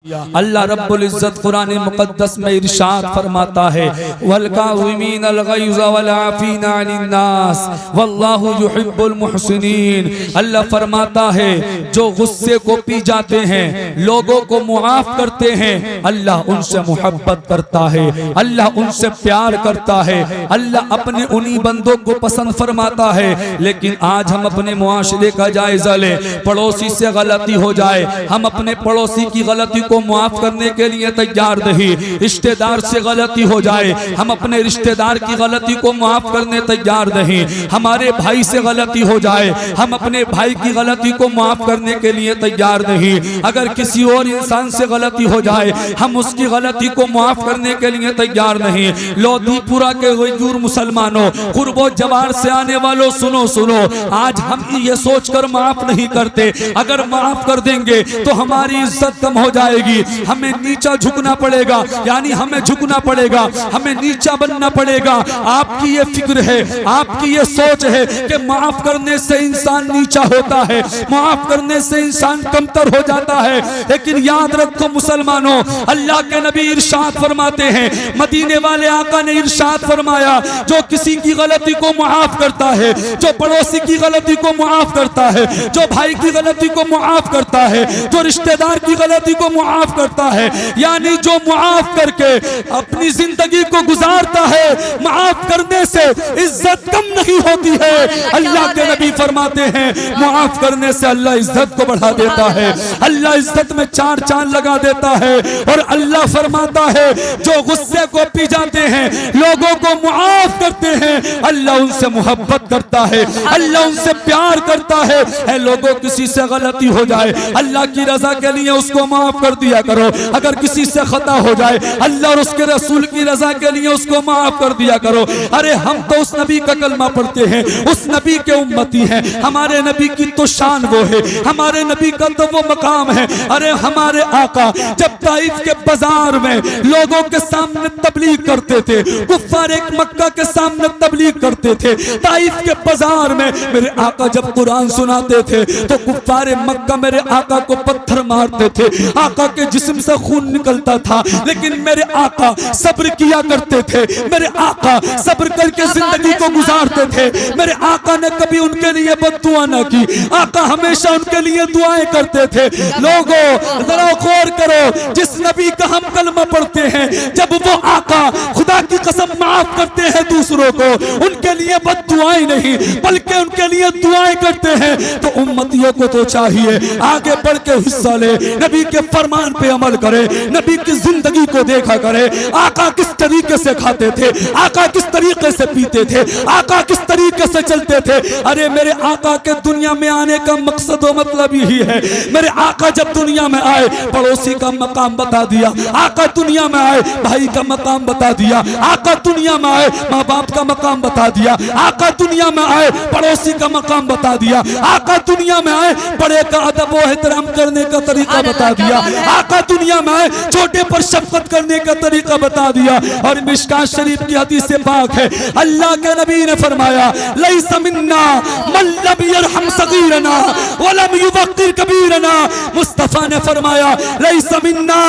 अल्लाह रब्बुल इज्जत कुरान मुकद्दस में इरशाद फरमाता है वल काज़िमीनल गैज़ वल आफ़ीना अनिन नास वल्लाहु युहिब्बुल मुहसिनीन। अल्लाह फरमाता है जो गुस्से को पी जाते हैं, लोगों को मुआफ करते हैं, अल्लाह उनसे मोहब्बत करता है, अल्लाह उनसे प्यार करता है, अल्लाह अपने उन्हीं बंदों को पसंद फरमाता है। लेकिन आज हम अपने मुआशरे का जायजा लें, पड़ोसी से गलती हो जाए, हम अपने पड़ोसी की गलती को मुआफ करने के लिए तैयार नहीं। रिश्तेदार से गलती हो जाए, हम अपने रिश्तेदार की गलती को मुआफ करने तैयार नहीं। हमारे भाई से गलती हो जाए, हम अपने भाई की गलती को मुआफ करने के लिए तैयार नहीं। अगर किसी और इंसान से गलती हो जाए, हम उसकी गलती को मुआफ करने के लिए तैयार नहीं। लोधीपुरा के गयूर मुसलमानों, कुर्बो जवार से आने वालों, सुनो सुनो, आज हम ये सोचकर माफ नहीं करते, अगर माफ कर देंगे तो हमारी इज्जत कम हो जाएगी, हमें नीचा झुकना पड़ेगा, यानी हमें झुकना पड़ेगा, हमें नीचा बनना पड़ेगा। आपकी ये फिक्र है, आपकी ये सोच है कि माफ करने से इंसान नीचा होता है, माफ करने से इंसान कमतर हो जाता है। लेकिन याद रखो मुसलमानों, अल्लाह के नबी इरशाद फरमाते हैं, मदीने वाले आका ने इरशाद फरमाया, जो किसी की गलती को माफ करता है, जो पड़ोसी की गलती को माफ करता है, जो भाई की गलती को माफ करता है, जो रिश्तेदार की गलती को मुआफ करता है, यानी जो मुआफ करके अपनी जिंदगी को गुजारता है, मुआफ करने से इज्जत कम नहीं होती है। अल्लाह के नबी फरमाते हैं, मुआफ करने से अल्लाह इज्जत को बढ़ा देता है, अल्लाह इज्जत में चार चांद लगा देता है। और अल्लाह फरमाता है, जो गुस्से को पी जाते हैं, लोगों को मुआफ करते हैं, अल्लाह उनसे मोहब्बत करता है, अल्लाह उनसे प्यार करता है। लोगों किसी से गलती हो जाए, अल्लाह की रजा के लिए उसको माफ कर दिया करो। अगर किसी से खता हो जाए, अल्लाह और उसके रसूल की रजा के लिए उसको माफ कर दिया करो। अरे हम तो उस नबी का कलमा पढ़ते हैं, उस नबी के उम्मती हैं, हमारे नबी की तो शान वो है, हमारे नबी का तो वो मकाम है। अरे हमारे आका जब ताइफ के बाजार में लोगों के सामने तबलीग करते थे, कुफ्फार एक मक्का के सामने तबलीग करते थे, ताइफ के बाजार में मेरे आका जब कुरान सुनाते थे तो कुफ्फार मक्का मेरे आका को पत्थर मारते थे, आका के जिस्म से खून निकलता था, लेकिन मेरे आका सब्र किया करते थे, मेरे आका सब्र करके जिंदगी को गुजारते थे। मेरे आका ने कभी उनके लिए बद्दुआ न की, आका हमेशा उनके लिए दुआएं करते थे। लोगों जरा गौर करो, जिस नबी का हम कलमा पढ़ते हैं, जब वो आका खुदा की कसम माफ करते हैं दूसरों को, उनके लिए बद्दुआएं नहीं बल्कि उनके लिए दुआएं करते हैं। तो उम्मतियों को तो चाहिए आगे बढ़ के हिस्सा ले, नबी के फरमान पे अमल करे, नबी की जिंदगी को देखा करे, आका किस तरीके से खाते थे, आका किस तरीके से पीते थे, आका किस तरीके से चलते थे। अरे मेरे आका के दुनिया में आने का मकसद और मतलब यही है, मेरे आका जब दुनिया में आए पड़ोसी का मकाम बता दिया, आका दुनिया में आए भाई का मकाम बता दिया, आका दुनिया में आए माँ बाप का मकाम बता दिया, आका दुनिया में आए पड़ोसी का मकाम बता दिया, आका दुनिया में आए बड़े का अदब व एहतराम करने का तरीका बता दिया, आका दुनिया में आए छोटे पर शफकत करने का तरीका बता दिया। और मिशकात शरीफ की हदीस से पाक है, अल्लाह के नबी ने फरमाया, लैसा मिन्ना मन लम यरहम सगीरना व लम युवक्किर कबीरना। मुस्तफा ने फरमाया, लैसा मिन्ना,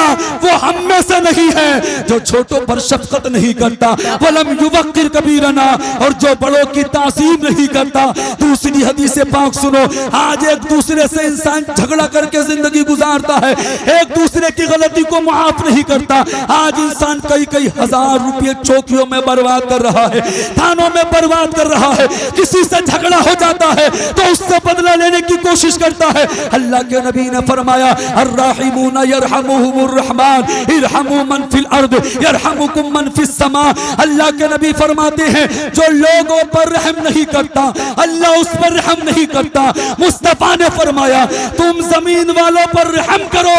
वो हम में से नहीं है जो छोटों पर शफकत नहीं करता, व लम युवक्किर कबीरना, और जो बड़ों की ताज़ीम नहीं करता। दूसरी हदीस से पाक सुनो, आज एक दूसरे से इंसान झगड़ा करके जिंदगी गुजारता है, एक दूसरे की गलती को माफ नहीं करता। आज इंसान कई कई हजार रुपये चौकियों में बर्बाद कर रहा है, थानों में बर्बाद कर रहा है, किसी से झगड़ा हो जाता है तो उससे बदला लेने की कोशिश करता है। अल्लाह के नबी ने फरमाया, अर्राहिमूना यरहमुहुमुर रहमान इरहमू मन फिल अर्द यरहमुकुम मन फिस समा। अल्लाह के नबी फरमाते हैं, जो लोगों पर रहम नहीं करता अल्लाह उस पर रहम नहीं करता। मुस्तफा ने फरमाया, तुम जमीन वालों पर रहम करो,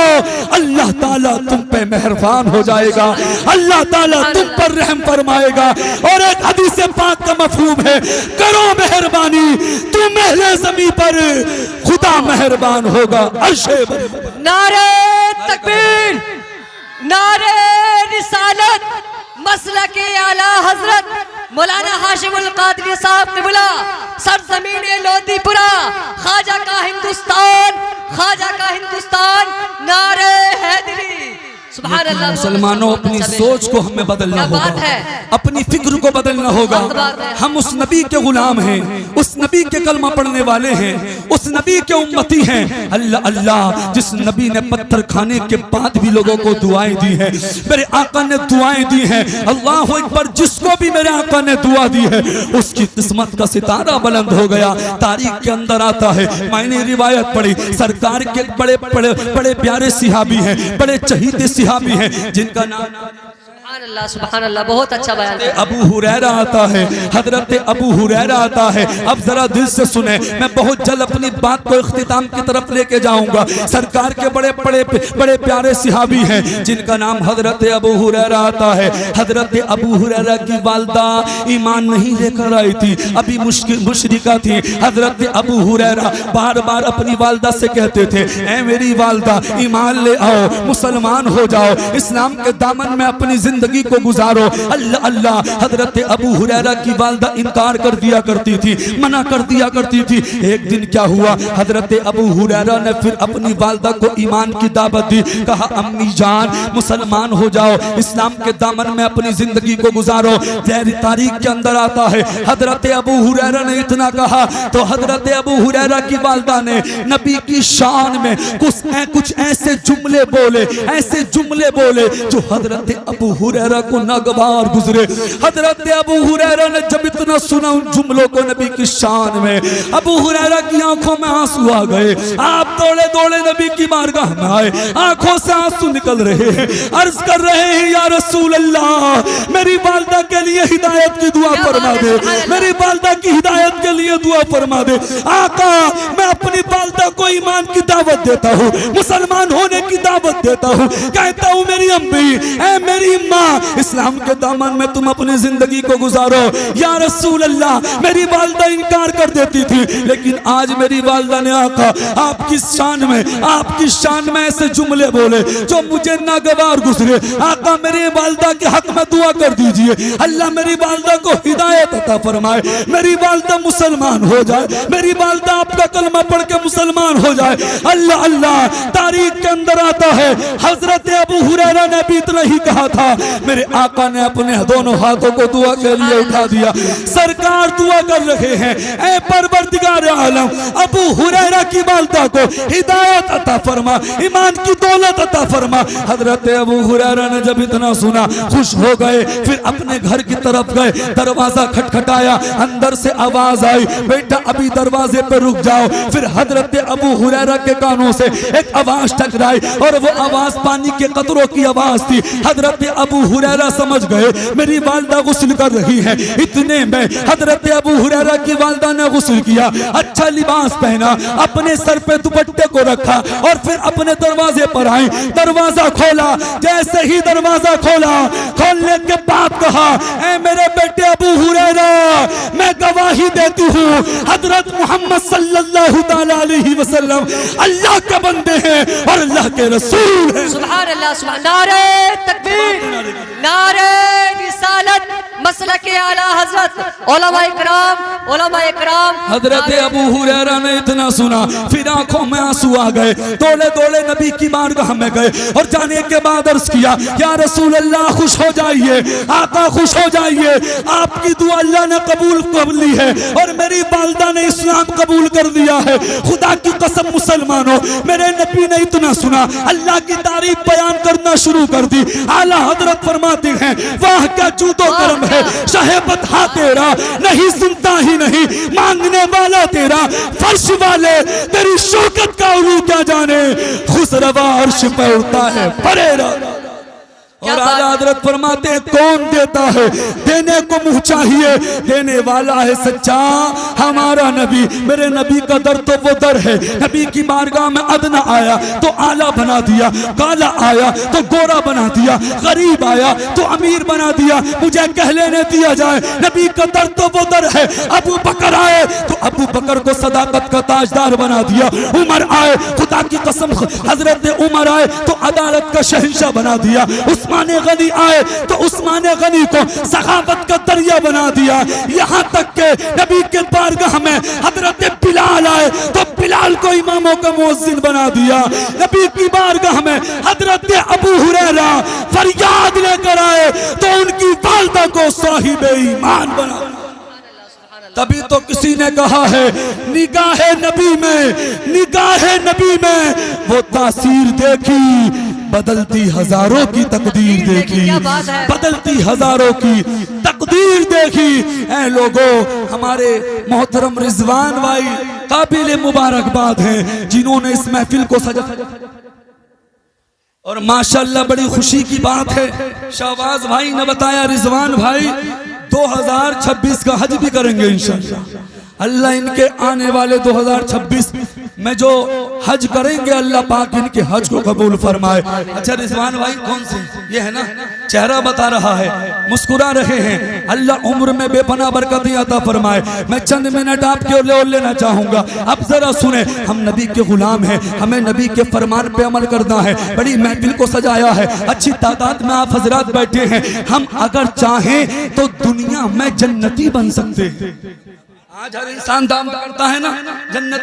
अल्लाह ताला तुम पे मेहरबान हो जाएगा, अल्लाह ताला तुम पर रहम फरमाएगा। और एक हदीस पाक का मफहूम है, करो मेहरबानी, तुम अहले ज़मीन पर खुदा मेहरबान होगा। नारे तकबीर, नारे रिसालत, मसलके आला हजरत मौलाना हाशिमुल कादरी साहब ने बोला, सरजमीन लोधीपुरा, ख्वाजा का हिंदुस्तान, ख्वाजा का हिंदुस्तान, नारे हैदरी। सुभान अल्लाह। मुसलमानों अपनी सोच को हमें बदलना क्या होगा, बात है। अपनी फिक्र को बदलना होगा। बहुत बात है। हम उस नबी के गुलाम हैं, उस नबी के कलमा पढ़ने वाले हैं, उस नबी के उम्मती हैं। अल्लाह अल्लाह, जिस नबी ने पत्थर खाने के बाद भी लोगों को दुआएं दी हैं, मेरे आका ने दुआएं दी हैं। अल्लाह अकबर, जिसको भी मेरे आका ने दुआ दी है उसकी किस्मत का सितारा बुलंद हो गया। तारीख के अंदर आता है, मैंने रिवायत पढ़ी, सरकार के बड़े बड़े बड़े प्यारे सिहाबी हैं, बड़े चहीते सिहाबी हैं, जिनका नाम सुभान अल्लाह, बहुत अच्छा बयान। अबू हुरैरा आता है, हजरत अबू हुरैरा आता है। अब जरा दिल से सुने, मैं बहुत जल्द अपनी बात को इख्तिताम की तरफ लेके जाऊंगा। सरकार के बड़े बड़े बड़े प्यारे सिहाबी हैं, जिनका नाम हजरत अबू हुरैरा आता है। हजरत अबू हुरैरा की वालदा ईमान नहीं लेकर आई थी, अभी मुशरिका थी। हजरत अबू हुरैरा बार बार अपनी वालदा से कहते थे, ऐ मेरी वालदा, ईमान ले आओ, मुसलमान हो जाओ, इस्लाम के दामन में अपनी जिंदगी को गुजारो। अल्लाह अल्लाह, हजरत अबू हुरैरा की वालदा इनकार कर दिया करती थी, मना कर दिया करती थी। एक दिन क्या हुआ, हजरत अबू हुरैरा ने फिर अपनी वालदा को ईमान की दावत दी। कहा, अम्मी जान, मुसलमान हो जाओ, इस्लाम के दामन में अपनी जिंदगी को गुजारो। तारीख के अंदर आता है, हजरत अबू हुरैरा ने इतना कहा तो हजरत अबू हुरैरा की वालदा ने नबी की शान में कुछ ऐसे जुमले बोले, ऐसे जुमले बोले जो हजरत अबू हुरैरा को नागवार गुजरे। हजरत अबू हुरैरा ने जब इतना सुना उन जुमलों को नबी की शान में, अबू हुरैरा की आंखों में आंसू आ गए। आप दौड़े दौड़े नबी की बारगाह में आए, आंखों से आंसू निकल रहे हैं, अर्ज कर रहे हैं, या रसूल अल्लाह, मेरी वालदा के लिए हिदायत की दुआ फरमा दे, मेरी वालदा की हिदायत के लिए दुआ फरमा दे। आका, मैं अपनी वालदा को ईमान की दावत देता हूँ, मुसलमान होने की दावत देता हूँ। कहता हूँ, मेरी अम्मी, ऐ मेरी माँ, इस्लाम के दामन में तुम अपनी जिंदगी को गुजारो। या रसूल अल्लाह, मेरी वालदा इनकार कर देती थी, लेकिन आज मेरी वालदा ने आका आपकी शान में ऐसे जुमले बोले जो मुझे नागवार गुजरे। आका, मेरी वालदा के हक में दुआ कर दीजिए, अल्लाह मेरी वालदा को हिदायत अता फरमाए, मेरी वालदा मुसलमान हो जाए, मेरी वालदा आपका कलमा पढ़ के मुसलमान हो जाए। अल्लाह अल्लाह, तारीख के अंदर आता है, हजरत अबू हुरैरा ने भी इतना ही कहा था। मेरे आका ने अपने दोनों हाथों को दुआ के लिए उठा दिया। सरकार दुआ कर रहे हैं, ऐ परवरदिगार आलम, अबू हुरैरा की वालदा को हिदायत अता फरमा, ईमान की दौलत अता फरमा। हजरत अबू हुरैरा ने जब इतना सुना, खुश हो गए, फिर अपने घर की तरफ गए। दरवाजा खटखटाया, अंदर से आवाज आई, बेटा अभी दरवाजे पर रुक जाओ। फिर हजरत अबू हुरैरा के कानों से एक आवाज टकराई और वो आवाज पानी के कतरों की आवाज थी। हजरत अबू हुरैरा समझ गए मेरी वालदा गुस्ल कर रही है। इतने में हजरत अबू हुरैरा की वालदा ने गुस्ल किया, अच्छा लिबास पहना, अपने सर पे दुपट्टे को रखा और फिर अपने दरवाजे पर आई। दरवाजा खोला, जैसे ही दरवाजा खोला, खोलने के बाद कहा, ऐ मेरे बेटे अबू हुरैरा, मैं गवाही देती हूँ हजरत मोहम्मद सल्लल्लाहु तआला अलैहि वसल्लम अल्लाह के बंदे हैं और अल्लाह के रसूल हैं। सुभान अल्लाह, सुभान, नारे तकबीर, नारे रिसालत, मसलके आला हजरत, उलमा इकराम। हजरत अबू हुरैरा ने इतना सुना, फिर आंखों में आंसू आ गए, दौड़े दौड़े नबी की बारगाह में गए और जाने के बाद अर्ज किया, या रसूल अल्लाह, खुश हो जाइए, आका खुश हो जाइए, आपकी दुआ अल्लाह ने कबूल कर ली है और मेरी वालदा ने इस्लाम कबूल कर दिया है। खुदा की कसम मुसलमानों, मेरे नबी ने इतना सुना, अल्लाह की तारीफ बयान करना शुरू कर दी। आला हजरत फरमाते हैं, वाह क्या जूदो करम है, शहेबत हा तेरा, नहीं सुनता ही नहीं मांगने वाला तेरा, फर्श वाले तेरी शौकत का उलू क्या जाने, खुसरवा अर्श पे उड़ता है परेरा। और आला हजरत फरमाते हैं, कौन देता है, देने को मुंह चाहिए, देने वाला है सच्चा हमारा नबी। मेरे नबी का दर तो वो दर है, नबी की बारगाह में अदना आया तो आला बना दिया, काला आया तो गोरा बना दिया, गरीब आया तो अमीर बना दिया, मुझे कह लेने दिया जाए, नबी का दर तो वो दर है। अबू बकर आए तो अबू बकर को सदाकत का ताजदार बना दिया, उमर आए, खुदा की कसम हजरत उमर आए तो अदालत का शहंशाह बना दिया, उस्मान गनी आए तो उस्मान गनी को सखावत का दरिया बना दिया। यहाँ तक के नबी के बारगाह में हजरत बिलाल आए तो बिलाल को इमामों का मुअज्जिन बना दिया। नबी की बारगाह में हजरत अबू हुरैरा मर्द को साहिब ईमान बना। तभी तो किसी ने कहा है निगाहे नबी में वो तासीर देखी, बदलती हजारों की तकदीर देखी, बदलती हजारों की तकदीर देखी। ऐ लोगों, हमारे मोहतरम रिजवान भाई काबिल मुबारकबाद हैं जिन्होंने इस महफिल को सजा, और माशाल्लाह बड़ी खुशी की बात है, शहबाज भाई ने बताया रिजवान भाई 2026 का हज भी करेंगे इंशाअल्लाह। अल्लाह इनके आने वाले 2026 में जो हज करेंगे अल्लाह पाक इनके हज को कबूल फरमाए। अच्छा रिजवान भाई कौन से, ये है ना, चेहरा बता रहा है, मुस्कुरा रहे हैं, अल्लाह उम्र में बेपना बरकतें अता फरमाए। मैं चंद मिनट आपके और लेना चाहूंगा, अब जरा सुने, हम नबी के गुलाम हैं, हमें नबी के फरमान पे अमल करना है। बड़ी महफिल को सजाया है, अच्छी तादाद में आप हजरात बैठे हैं, हम अगर चाहें तो दुनिया में जन्नती बन सकते हैं। आज हर इंसान दावा करता है ना जन्नत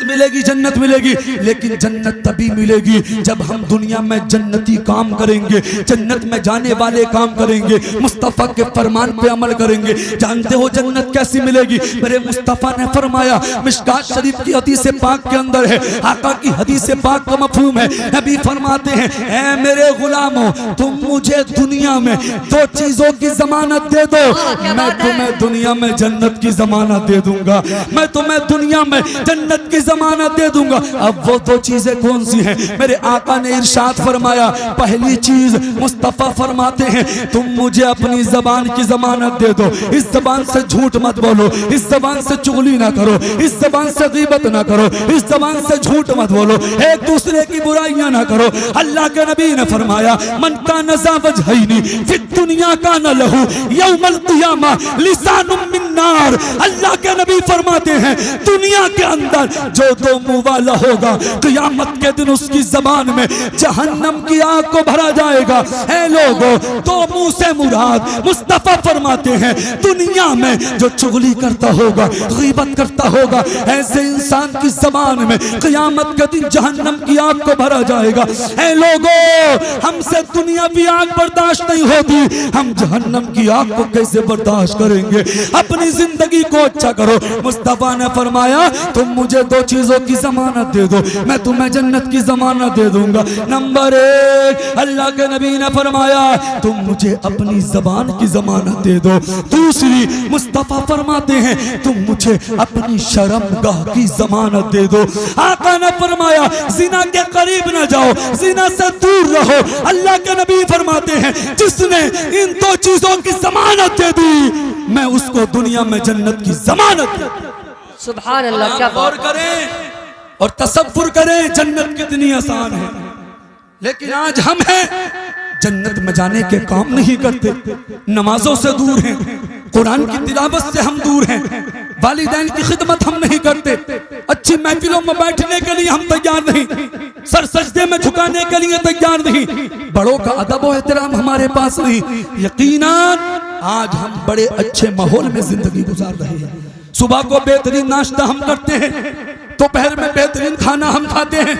मिलेगी, लेकिन जन्नत तभी मिलेगी जब हम दुनिया में जन्नती काम करेंगे, जन्नत में जाने वाले काम करेंगे, मुस्तफ़ा के फरमान पे अमल करेंगे। जानते हो जन्नत कैसी मिलेगी? मेरे मुस्तफ़ा ने फरमाया, मिशकात शरीफ की हदीस पाक के अंदर है, आका की हदीस पाक का मफहूम है, नबी फरमाते हैं, ऐ मेरे गुलामों, तुम मुझे दुनिया में 2 चीजों की जमानत दे दो, मैं तुम्हें दुनिया में जन्नत की जमानत दे दूंगा, मैं तुम्हें दुनिया में जन्नत की जमानत दे दूंगा। अब वो 2 चीजें कौन सी हैं? मेरे आका ने इरशाद फरमाया, पहली चीज मुस्तफा फरमाते हैं, तुम मुझे अपनी जबान की जमानत दे दो, इस जबान से झूठ मत बोलो, इस जबान से चुगली ना करो, इस जबान से गीबत ना करो, इस जबान से झूठ मत बोलो, एक दूसरे की बुराइयां ना करो। अल्लाह के नबी ने फरमाया, मन का नज़ावजहैनी फिद दुनिया का न लहू यौमल क़ियामा लिसानुम मिन नार। अल्लाह के नबी फरमाते हैं, दुनिया के अंदर जो 2 मुंह वाला होगा, क़यामत के दिन उसकी जबान में जहन्नम की आग को भरा जाएगा। ऐ लोगों, 2 मुंह से मुराद मुस्तफा फरमाते हैं, दुनिया में जो चुगली करता होगा, गीबत करता होगा, ऐसे इंसान की जबान में क़यामत के दिन जहन्नम की आग को भरा जाएगा। ऐ लोगों, हमसे दुनियावी आग बर्दाश्त नहीं होती, हम जहन्नम की आग को कैसे बर्दाश्त करेंगे? अपनी जिंदगी को अच्छा करो। मुस्तफा ने फरमाया, तुम मुझे 2 चीजों की जमानत दे दो, मैं तुम्हें जन्नत की जमानत दे दूंगा। नंबर 1, अल्लाह के नबी ने फरमाया, तुम मुझे अपनी जबान की जमानत दे दो। दूसरी, मुस्तफा फरमाते हैं, तुम मुझे अपनी शर्मगाह की जमानत दे दो। आका ने फरमाया, जिना के करीब न जाओ, जिना से दूर रहो। अल्लाह के नबी फरमाते हैं, जिसने इन 2 चीजों की जमानत दे दी, मैं उसको दुनिया में जन्नत की जमानत दे दूं। सुभान अल्लाह, क्या गौर करें और तसव्वुर करें जन्नत कितनी आसान है। लेकिन आज हम हैं जन्नत में जाने के काम नहीं करते, नमाजों से दूर हैं, कुरान की तिलावत से हम दूर हैं, वालिदैन की खिदमत हम नहीं करते, अच्छी महफिलों में बैठने के लिए हम तैयार नहीं, सर सजदे में झुकाने के लिए तैयार नहीं, बड़ों का अदब और एहतराम हमारे पास नहीं। यकीनन आज हम बड़े अच्छे माहौल में जिंदगी गुजार रहे हैं। सुबह को बेहतरीन नाश्ता हम करते हैं, दोपहर में बेहतरीन खाना हम खाते हैं,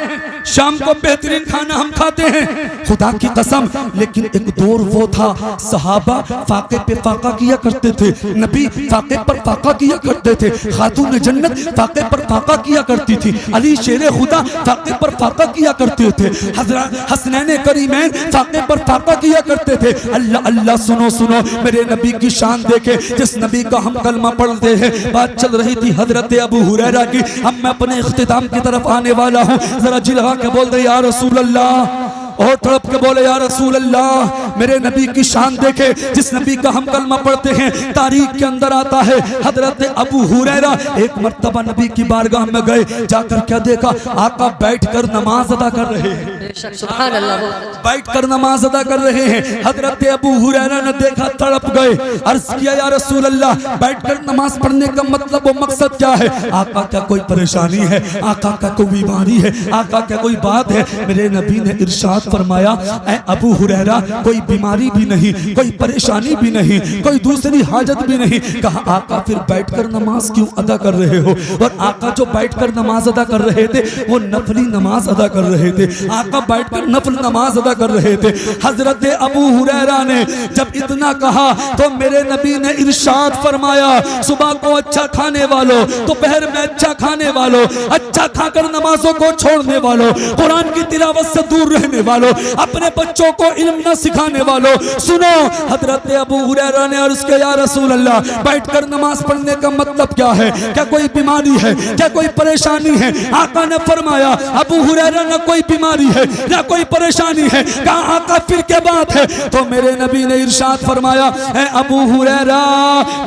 शाम को बेहतरीन खाना हम खाते हैं। खुदा की कसम, लेकिन एक दौर वो था, सहाबा फाके पे फाका किया करते थे, नबी फाके पर फाका किया करते थे, खातून जन्नत फाके पर फाका किया करती थी, अली शेर खुदा फाके पर फाका किया करते थे, हजरत हसनैन करीमैन फाके पर फाका किया करते थे। अल्लाह अल्लाह, सुनो सुनो, मेरे नबी की शान देखे, जिस नबी का हम कलमा पढ़ते हैं। बात चल रही थी हजरत अबू हुरैरा की, अब मैं अपने इख्तिताम की तरफ आने वाला हूँ। जरा जिलहा के बोल दे या रसूल अल्लाह, और तड़प के बोले या रसूल अल्लाह। मेरे नबी की शान देखे, जिस नबी का हम कलमा पढ़ते हैं। तारीख के अंदर आता है, हजरत अबू हुरैरा एक मर्तबा नबी की बारगाह में गए, जाकर क्या देखा, आका बैठकर नमाज अदा कर रहे हैं, सुभान अल्लाह, बैठकर नमाज अदा कर रहे हैं। हजरत अबू हुरैरा ने देखा, तड़प गए, अर्ज किया या रसूल अल्लाह, बैठकर नमाज पढ़ने का मतलब व मकसद क्या है? आका क्या कोई परेशानी है? आका क्या कोई बीमारी है? आका क्या कोई बात है? मेरे नबी ने इरशाद फरमाया, ऐ अबू हुरैरा, कोई बीमारी भी नहीं, कोई परेशानी भी नहीं, कोई दूसरी हाजत भी नहीं। कहा, आका फिर बैठकर नमाज क्यों अदा कर रहे हो? और आका जो बैठकर नमाज अदा कर रहे थे वो नफली नमाज अदा कर रहे थे। आका आका बैठकर नफल नमाज अदा कर रहे थे। हजरत अबू हुरैरा ने जब इतना कहा तो मेरे नबी ने इरशाद फरमाया, सुबह को अच्छा खाने वालों, दोपहर में अच्छा खाने वालों, अच्छा खाकर नमाजों को छोड़ने वालों, कुरान की तिलावत से दूर रहने वालों, अपने बच्चों को इल्म न सिखाने वालों, सुनो। हजरत अबू हुरैरा ने अर्ज किया, या रसूल अल्लाह, बैठकर नमाज पढ़ने का मतलब क्या है? क्या कोई बीमारी है? क्या कोई परेशानी है? आका ने फरमाया, अबू हुरैरा न कोई बीमारी है न कोई परेशानी है। कहा आका फिर क्या बात है? तो मेरे नबी ने इरशाद फरमाया, ऐ अबू हुरैरा,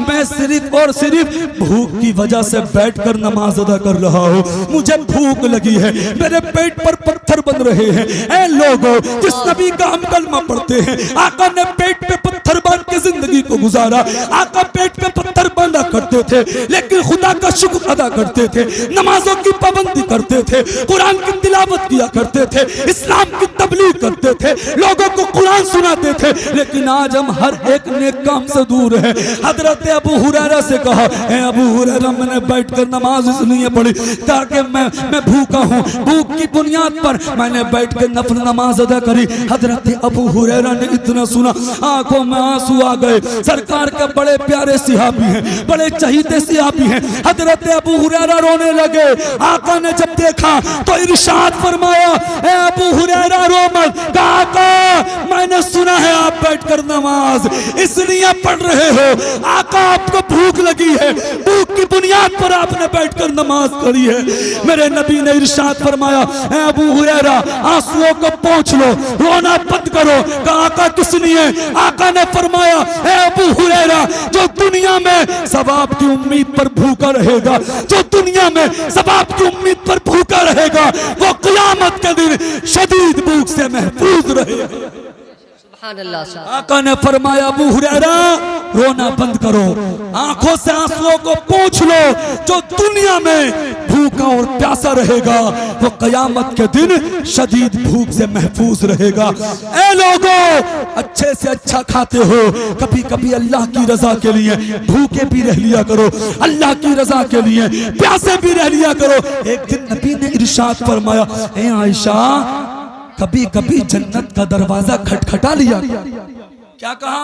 मैं सिर्फ और सिर्फ भूख की वजह से बैठकर नमाज अदा कर रहा हूँ। मुझे भूख लगी है, मेरे पेट पर पत्थर बन रहे हैं। ऐ लोगों, जिस नबी का हम कलमा पढ़ते हैं, आका ने पेट पे पत्थर बांध के जिंदगी को गुजारा। आका पेट पे पत्थर बांधा करते थे लेकिन खुदा का शुक्र अदा करते थे, नमाजों की पाबंदी करते थे, कुरान की तिलावत किया करते थे, इस्लाम की तबलीग करते थे, लोगों को कुरान सुनाते थे। लेकिन आज हम हर एक नेक काम से दूर है। हजरत अबू हुरैरा से कहा, ऐ अबू हुरैरा, मैंने बैठकर नमाज इसलिए पढ़ी ताकि मैं भूखा हूँ, भूख की बुनियाद पर मैंने बैठकर नफल नमाज अदा करी। हजरत अबू हुरैरा ने इतना सुना, आंखों में आंसू आ गए। सरकार के बड़े प्यारे सिहाबी हैं, बड़े चहीते सिहाबी हैं। हजरत अबू हुरैरा रोने लगे। आका ने जब देखा तो इरशाद फरमाया, ऐ अबू हुरैरा रो मत। कहा, आका, मैंने सुना है आप बैठकर नमाज इसलिए पढ़ रहे हो, आका आपको भूख लगी है, भूख की बुनियाद पर आपने बैठकर नमाज करी है। मेरे नबी ने इरशाद फरमाया, ऐ अबू हुरैरा, आंसुओं को पोंछ लो, रोना बंद करो। कहा, आका किस लिए? आका ने फरमाया, ऐ अबू हुरैरा, जो दुनिया में सवाब की उम्मीद पर भूखा रहेगा, जो दुनिया में सवाब की उम्मीद पर भूखा रहेगा, वो क़यामत के दिन शदीद भूख से महफूज रहेगा। आका ने फरमाया, अबू हुरैरा, रोना बंद करो, आंखों से आंसुओं को पोंछ लो। जो दुनिया में भूखा और प्यासा रहेगा, वो क़यामत के दिन शदीद भूख से महफूज रहेगा। ऐ लोगों, अच्छे से अच्छा खाते हो, कभी कभी अल्लाह की रजा के लिए भूखे भी रह लिया करो, अल्लाह की रजा के लिए प्यासे भी रह लिया करो। एक दिन नबी ने इरशाद फरमाया, ऐ आयशा, कभी कभी जन्नत का दरवाजा खटखटा लिया। क्या कहा?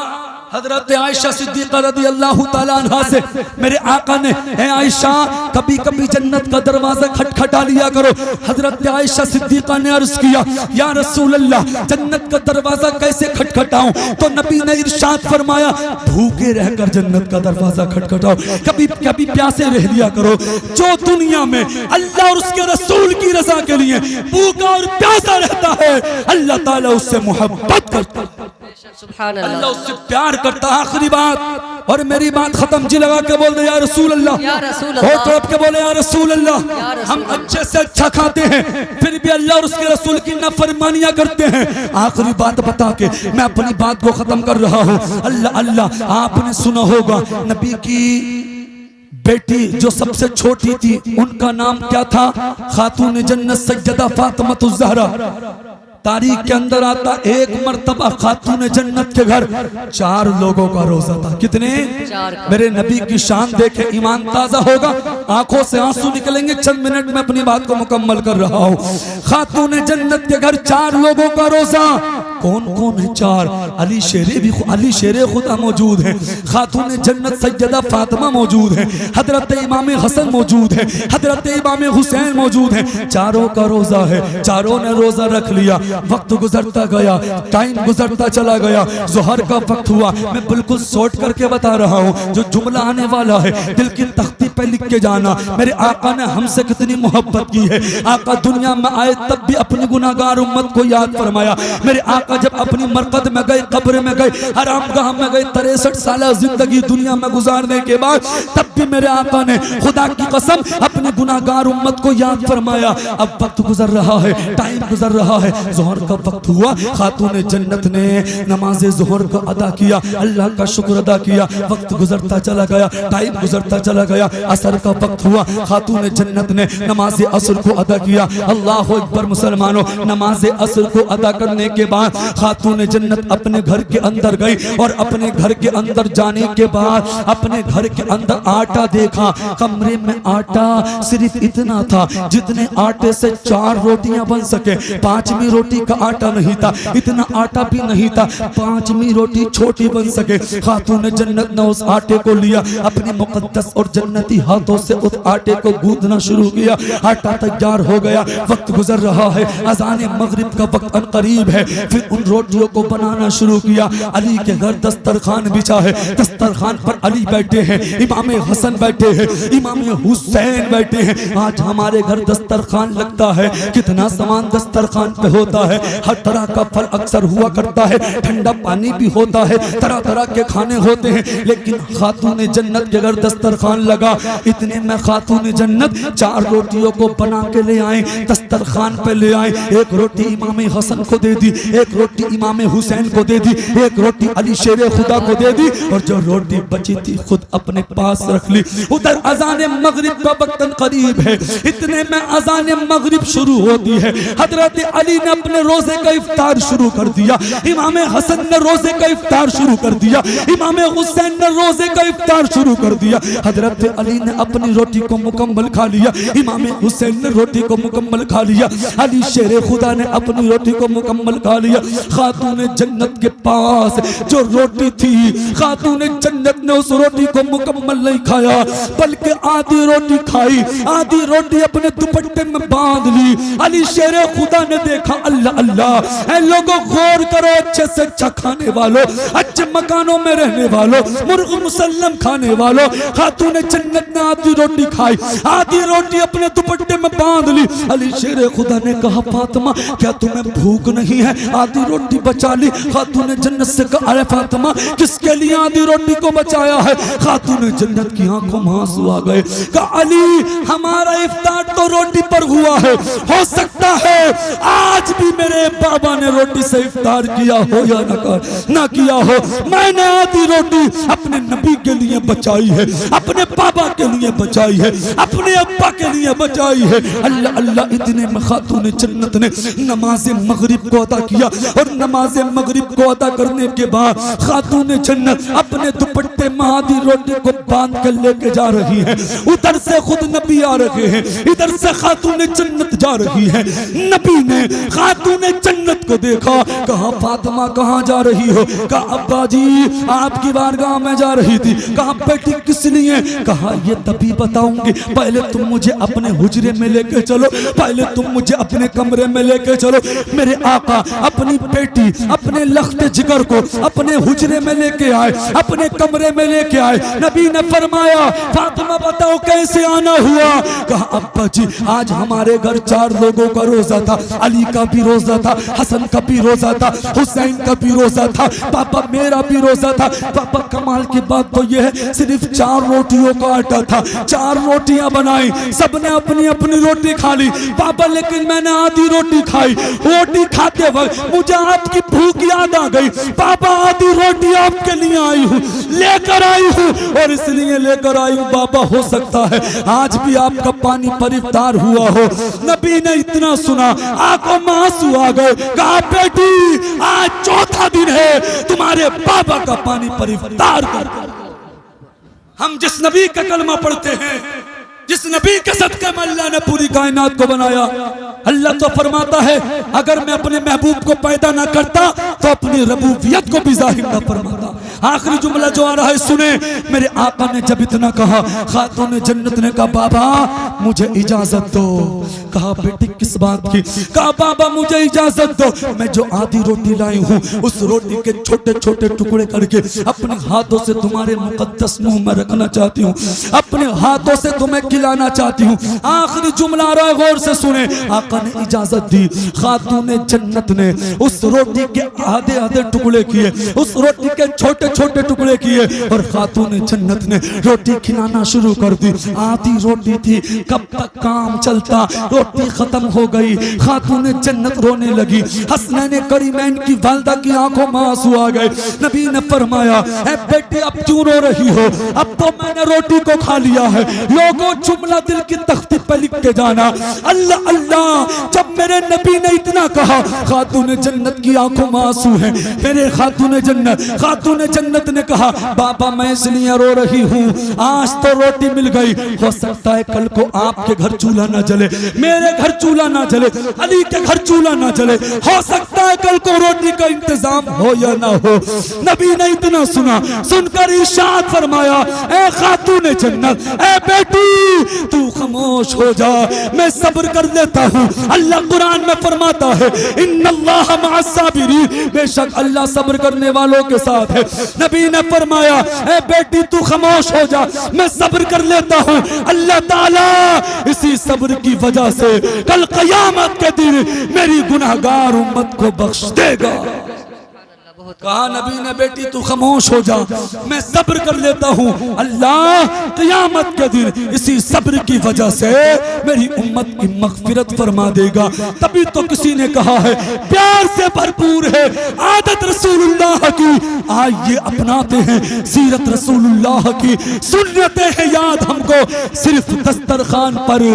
हजरत आयशा सिद्दीक़ा रज़ियल्लाहु ताला अन्हा से मेरे आका ने, है आयशा, कभी कभी जन्नत का दरवाजा खटखटा लिया करो। हजरत आयशा सिद्दीक़ा ने अर्ज किया, या रसूल अल्लाह, जन्नत का दरवाजा कैसे खटखटाऊं? तो नबी ने इरशाद फरमाया, भूखे रहकर जन्नत का दरवाजा खटखटाओ, कभी कभी प्यासे रह लिया करो। जो दुनिया में अल्लाह और उसके रसूल की रजा के लिए भूखा और प्यासा रहता है, अल्लाह ताला उससे मोहब्बत करता है, अल्लाह उससे प्यार करता। आखिरी बात, और मेरी बात खत्म, जी लगा के बोल दे, या रसूल अल्लाह, और तड़प के बोले, या रसूल अल्लाह। हम अच्छे से अच्छा खाते हैं, फिर भी अल्लाह और उसके रसूल की नाफरमानियां करते हैं। आखिरी बात बता के मैं अपनी बात को खत्म कर रहा हूँ। अल्लाह अल्लाह, आपने सुना होगा नबी की बेटी जो सबसे छोटी थी, उनका नाम क्या था? खातून जन्नत सैयदा फातिमा ज़हरा। तारीख के अंदर आता, एक मर्तबा खातून जन्नत के घर 4 लोगों का रोजा था। कितने? 4। मेरे नबी की शान देखे ईमान ताजा होगा, आंखों से आंसू निकलेंगे। चंद मिनट में अपनी बात को मुकम्मल कर रहा हूँ। खातून जन्नत के घर 4 लोगों का रोजा। कौन कौन है 4? अली शेरे खुदा मौजूद है, खातून जन्नत सैयदा फातिमा मौजूद है, हजरत इमाम हसन मौजूद है, हजरत इमाम हुसैन मौजूद है। चारों का रोजा है, चारों ने रोजा रख लिया। वक्त गुजरता गया, टाइम गुजरता चला गया, ज़ोहर का वक्त हुआ। मैं बिल्कुल शॉर्ट करके बता रहा हूँ, जो जुमला आने वाला है दिल की तख्ती पे लिख के जाना। मेरे आका ने हमसे कितनी मोहब्बत की है। आका दुनिया में आए तब भी अपनी गुनाहगार उम्मत को याद फरमाया। मेरे आका जब अपनी मरकत में गए, कब्र में गए, हरामगाह में गए, 63 साल जिंदगी दुनिया में गुजारने के बाद, तब भी मेरे आका ने खुदा की कसम अपनी गुनाहगार उम्मत को याद फरमाया। अब वक्त गुजर रहा है, टाइम गुजर रहा है, ज़ोहर का वक्त हुआ। खातून जन्नत ने नमाज ज़ोहर को अदा किया, अल्लाह का शुक्र अदा किया। वक्त गुजरता चला गया, टाइम गुजरता चला गया, असर का वक्त हुआ। खातून जन्नत ने नमाज असर को अदा किया। अल्लाह अकबर मुसलमानों, नमाज असर को अदा करने के बाद बाद खातून जन्नत अपने घर के अंदर गई और अपने घर के अंदर जाने के बाद अपने घर के अंदर आटा देखा। कमरे में आटा सिर्फ इतना था जितने आटे से 4 रोटियां बन सके। 5वीं रोटी का आटा नहीं था, इतना आटा भी नहीं था 5वीं रोटी छोटी बन सके। खातून जन्नत ने उस आटे को लिया, अपने मुकद्दस और जन्नती हाथों से उस आटे को गूंदना शुरू किया। आटा तैयार हो गया, वक्त गुजर रहा है, अज़ान मगरिब का वक्त करीब है। फिर उन रोटियों को बनाना शुरू किया। अली के घर दस्तरखान बिछा है, दस्तरखान पर अली बैठे हैं, इमाम हसन बैठे हैं, इमाम हुसैन बैठे हैं। आज हमारे घर दस्तरखान लगता है, कितना सामान दस्तरखान पे होता है। हर तरह का फल अक्सर हुआ करता है, ठंडा पानी भी होता है, तरह तरह के खाने होते हैं। लेकिन खातून जन्नत के घर दस्तरखान लगा। इतने में खातून जन्नत 4 रोटियों को बना के ले आए, दस्तरखान पे ले आए। एक रोटी इमाम हसन को दे दी, एक रोटी इमाम हुसैन को दे दी, एक रोटी अली शेर खुदा को दे दी, और जो रोटी बची थी खुद अपने पास रख ली। उधर अज़ान मगरिब का वक्त करीब है। इतने में अज़ान मगरिब शुरू होती है। हजरत अली ने अपने रोजे का इफ्तार शुरू कर दिया, इमाम हसन ने रोजे का इफ्तार शुरू कर दिया, इमाम हुसैन ने रोजे का इफ्तार शुरू कर दिया। हजरत अली ने अपनी रोटी को मुकम्मल खा लिया, इमाम हुसैन ने रोटी को मुकम्मल खा लिया, अली शेर खुदा ने अपनी रोटी को मुकम्मल खा लिया। खातून जन्नत के पास जो रोटी थी, खातून जन्नत ने उस रोटी को मुकम्मल नहीं खाया, बल्कि आधी रोटी खाई, आधी रोटी अपने दुपट्टे में बांध ली। अली शेर खुदा ने देखा, अल्लाह अल्लाह, ऐ लोगों गौर करो, अच्छे से अच्छा खाने वालों, अच्छे मकानों में रहने वालों, मुर्ग मुसल्लम खाने वालों, खातून जन्नत ने आधी रोटी खाई, आधी रोटी अपने दुपट्टे में बांध ली। अली शेर खुदा ने कहा, फातिमा क्या तुम्हें भूख नहीं है? आधी रोटी बचा ली। खातून जन्नत से कहा, अरे फातिमा किसके लिए आधी रोटी को बचाया है? खातून जन्नत की आंखों में आंसू आ गए। कहा, अली हमारा इफ्तार तो रोटी पर हुआ है, हो सकता है आज भी मेरे बाबा ने रोटी से इफ्तार किया हो या ना किया हो। मैंने आधी रोटी अपने नबी के लिए बचाई है, अपने बाबा के लिए बचाई है, अपने अब्बा के लिए बचाई है। अल्लाह अल्लाह, इतने में खातून जन्नत ने नमाज मगरिब को अदा किया, और नमाज मगरिब को अदा करने के बाद खातून जन्नत अपने दुपट्टे में आधी रोटी को बांध कर लेके जा रही है। उधर से खुद नबी आ रहे हैं, इधर से खातून जन्नत जा रही है। नबी ने खातून जन्नत को देखा, कहा, फातिमा कहाँ जा रही हो? कहा, अब्बा जी आपकी बारगाह में जा रही थी। कहा, बेटी किस लिए? कहा, ये तभी बताऊंगी, पहले तुम मुझे अपने हुजरे में लेके चलो, पहले तुम मुझे अपने कमरे में लेके चलो। मेरे आका अपनी बेटी, अपने लख्ते जिगर को अपने हुजरे में लेके आए, अपने कमरे में लेके आए। नबी ने फरमाया, फातिमा बताओ कैसे आना हुआ? कहा, अब्बा जी आज हमारे घर 4 लोगों का रोजा था, अली का भी रोजा था, हसन का भी रोजा था, हुसैन का भी रोजा था, पापा मेरा भी रोजा था। पापा कमाल की बात तो यह है, सिर्फ 4 रोटियों का आटा था, 4 रोटियां बनाई, सबने अपनी अपनी रोटी खा ली। पापा लेकिन मैंने आधी रोटी खाई। रोटी खाते वक्त मुझे आपकी भूख याद आ गई। पापा आधी रोटी आपके लिए आई हूँ, लेकर आई हूँ, और इसलिए लेकर आई हूँ बाबा, हो सकता है आज भी आपका पानी पर इफ्तार हुआ हो। नबी ने इतना सुना, आंखों में आंसू आ गए। कहा, बेटी आज चौथा दिन है तुम्हारे बाबा का पानी पर इफ्तार कर। हम जिस नबी का कलमा पढ़ते हैं, जिस नबी के सदक़े में अल्लाह ने पूरी कायनात को बनाया, अल्लाह तो फरमाता है अगर मैं अपने महबूब को पैदा ना करता तो अपनी रबूबियत को भी जाहिर ना फरमाता। आखिरी जुमला जो आ रहा है सुने, मेरे आका ने जब इतना कहा, खातून जन्नत ने कहा, बाबा मुझे इजाजत दो। कहा, बेटी किस बात की? कहा, बाबा मुझे इजाजत दो, मैं जो आधी रोटी लाई हूँ उस रोटी के छोटे छोटे टुकड़े करके अपने हाथों से तुम्हारे मुकद्दस मुंह में रखना चाहती हूँ, अपने हाथों से तुम्हें खिलाना चाहती हूँ। आखिरी जुमला आ रहा है, गौर से सुने। आका ने इजाजत दी। खातून जन्नत ने उस रोटी के आधे आधे टुकड़े किए, उस रोटी के छोटे छोटे छोटे टुकड़े किए और खातून जन्नत ने रोटी खिलाना शुरू कर दी। आधी रोटी थी, कब तक काम चलता, रोटी खत्म हो गई, खातून जन्नत रोने लगी। हसनैन करीमैन की वालिदा की आंखों में आंसू आ गए। नबी ने फरमाया, ए बेटी अब क्यों रो रही हो, अब तो मैंने रोटी को खा लिया है। लोगों जुमला दिल की तख्ती पर लिख के जाना, अल्लाह अल्लाह। जब मेरे नबी ने इतना कहा, खातून जन्नत की आंखों में आंसू है। मेरे खातून जन्नत ने कहा, बाबा मैं इसलिए रो रही हूँ, आज तो रोटी मिल गई, हो सकता है कल को आपके घर चूल्हा ना जले, मेरे घर चूल्हा ना जले, अली के घर चूल्हा ना जले, हो सकता है कल को रोटी का इंतजाम हो या ना हो। नबी ने इतना सुना, सुनकर इरशाद फरमाया, ए खातून जन्नत, ए बेटी तू खामोश हो जा, मैं सब्र कर लेता हूँ। अल्लाह कुरान में फरमाता है, इन्नल्लाह मअस साबिरीन, बेशक अल्लाह सब्र करने वालों के साथ है। नबी ने फरमाया, ए बेटी तू खामोश हो जा, मैं सब्र कर लेता हूँ। अल्लाह ताला इसी सब्र की वजह से कल क़यामत के दिन मेरी गुनाहगार उम्मत को बख्श देगा। कहा नबी ने, बेटी तू खामोश हो जा, मैं सब्र कर लेता हूँ। अल्लाह क़यामत के दिन इसी सब्र की वजह से मेरी उम्मत की मग़फ़िरत फरमा देगा। तभी तो किसी ने कहा है, प्यार से भरपूर है आदत रसूलुल्लाह की, आइए अपनाते हैं सीरत रसूलुल्लाह की। सुन्नतें हैं याद हमको, सिर्फ दस्तरखान पर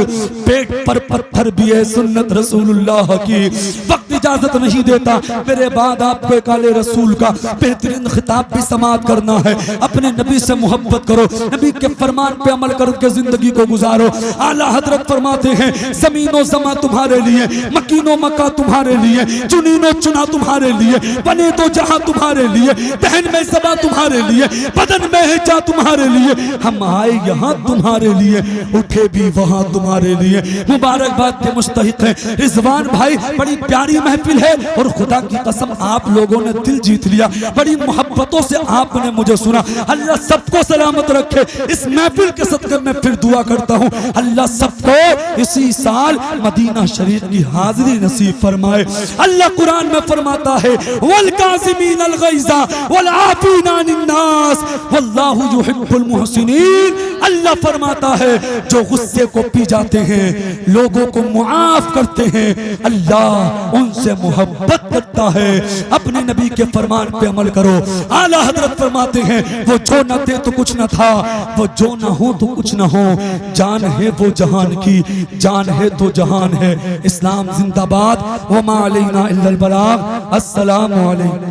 पेट पर पत्थर भी है सुन्नत रसूलुल्लाह की। वक्त इजाजत नहीं देता, मेरे बाद आपको एक आले रसूल का बेहतरीन खिताब भी समाप्त करना है। अपने नबी से मोहब्बत करो, नबी के फरमान पे अमल करके जिंदगी को गुजारो। आला हजरत फरमाते हैं, ज़मीनो ज़मा तुम्हारे लिए, मकीनो मक्का तुम्हारे लिए, चुनीनो चुना तुम्हारे लिए, बने तो जहां तुम्हारे लिए, तहन में सबा तुम्हारे लिए, बदन में है जा तुम्हारे लिए, हम आए यहाँ तुम्हारे लिए, उठे भी वहां तुम्हारे लिए। मुबारकबाद के मुस्तहिक है रिजवान भाई, बड़ी प्यारी महफिल है और खुदा की कसम आप लोगों ने दिल जीत लिया, बड़ी मोहब्बतों से आपने मुझे सुना। अल्लाह सबको सलामत रखे। इस महफिल के सदक़े में फिर दुआ करता हूँ, अल्लाह सबको इसी साल मदीना शरीफ की हाजिरी नसीब फरमाए। अल्लाह कुरान में फरमाता है, वल काज़िमीनल ग़ैज़ा वल आफ़ीना अनिन नास वल्लाहु युहिब्बुल मुहसिनीन। अल्लाह फरमाता है, जो गुस्से को पी जाते हैं, लोगों को मुआफ करते हैं, अल्लाह उनसे मोहब्बत करता है। अपने नबी के फरमान पे अमल करो। आला हजरत फरमाते हैं, वो जो न थे तो कुछ न था, वो जो न हो तो कुछ न हो, जान है वो जहान की, जान है तो जहान है। इस्लाम जिंदाबाद। वमा अलैना इल्लल बलाग। अस्सलामु अलैकुम।